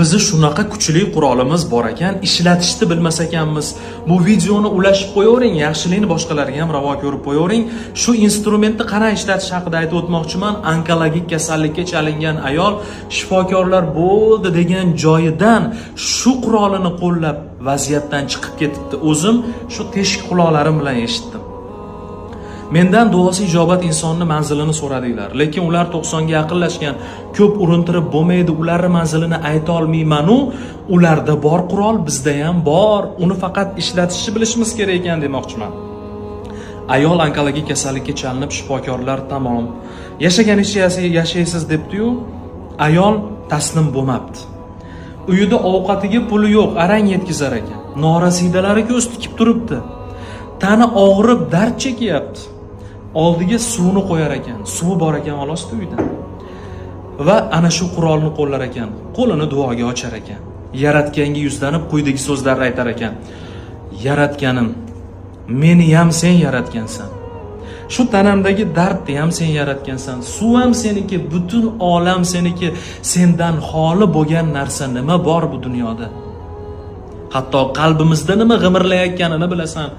Bizi shunaqa kuchli qurolimiz bor ekan, ishlatishni bilmas ekanmiz. Bu videoni ulashib qo'yavering, yaxshilikni boshqalarga ham ravo ko'rib qo'yavering. Shu instrumentni qanday ishlatish haqida aytib o'tmoqchiman. Onkologik kasallikka chalingan ayol shifokorlar bo'ldi degan joyidan shu qurolini qo'llab vaziyatdan chiqib ketibdi. O'zim shu teshik quloqlarim bilan eshitdim. Mendan duosi ijobat insonni manzilini so'radinglar, lekin ular 90 ga yaqinlashgan. Ko'p urintirib bo'lmaydi, ularning manzilini ayta olmayman-u. Ularda bor qurol, bizda ham bor. Uni faqat ishlatishni bilishimiz kerak ekan demoqchiman. Ayol onkologik kasallikka chalinib, shifokorlar tamom. Yashaganicha yashaysiz debdi-yu, ayol taslim bo'lmabdi. Uyida ovqatiga puli yo'q, arang yetkazar ekan. Norasidalari ko'z tikib turibdi. Tani og'rib, dard chekyapti. Oldiga suvni qo'yar ekan. Suvi bor ekan xolos uyda. Va ana shu qurolni qo'llar ekan. Qo'lini duoga ochar ekan. Yaratganga yuzlanib quyidagi so'zlarni aytar ekan. Yaratganim, meni ham sen yaratgansan. Shu tanamdagi dardni ham sen yaratgansan. Suv ham seniki, butun olam seniki. Sendan xoli bo'lgan narsa nima bor bu dunyoda? Hatto qalbimizda nima g'imirlayotganini bilasan.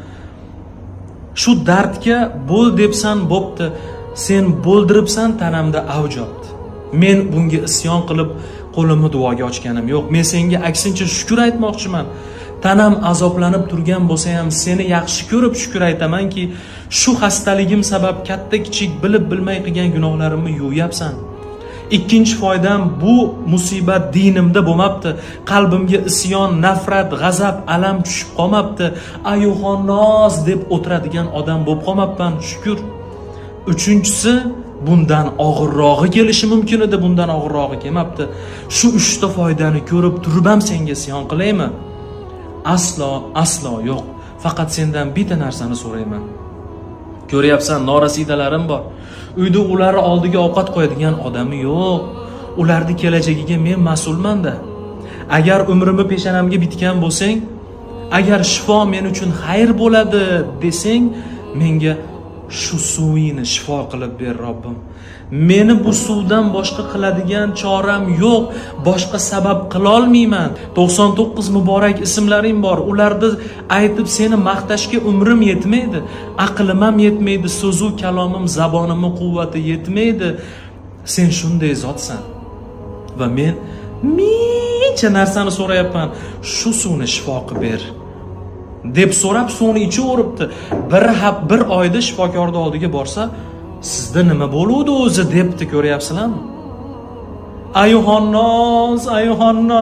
Shu dardga bo'l debsan, bo'pti. Sen bo'ldiribsan, tanamda avjobdi. Men bunga isyon qilib qo'limni duoga ochganim yo'q. Men senga aksincha shukr aytmoqchiman. Tanam azoblanib turgan bo'lsa ham seni yaxshi ko'rib shukr aytamanki, shu xastaligim sabab katta kichik bilib bilmay qilgan gunohlarimni yuvayapsan. Ikkinchi foydam, bu musibat dinimda bo'lmabdi. Qalbimga isyon, nafrat, g'azab, alam tushib qolmabdi. Ayuxonnoz deb o'tiradigan odam bo'lib qolmabman, shukr. Uchinchisi, bundan og'irrog'i kelishi mumkin edi, bundan og'irrog'i kelmabdi. Shu 3 ta foydani ko'rib turib ham senga isyon qilaymi? Aslo yo'q. Faqat sendan bitta narsani so'rayman. Ko'ryapsan, norasidalarim bor. Uyda ular oldiga ovqat qo'yadigan odami yo'q. Ularning kelajagiga men mas'ulman-da. Agar umrimni peshanamga bitgan bo'lsang, agar shifo men uchun xayr bo'ladi desang, menga shu suvingni shifo qilib ber, Robbim. Meni bu suvdan boshqa qiladigan choram yo'q, boshqa sabab qila olmayman. 99 muborak ismlaring bor. Ularni aytib seni maqtashga umrim yetmaydi, aqlim ham yetmaydi, so'zu kalomim, zabonimning quvvati yetmaydi. Sen shunday zotsan. Va men mincha narsani so'rayapman. Shu suvni shifo qilib ber deb so'rab suvni ichaveribdi. Bir oyda shifokorning oldiga borsa, sizda nima bo'luvdi o'zi debdi, ko'ryapsizlarmi? Ayuxonnoz.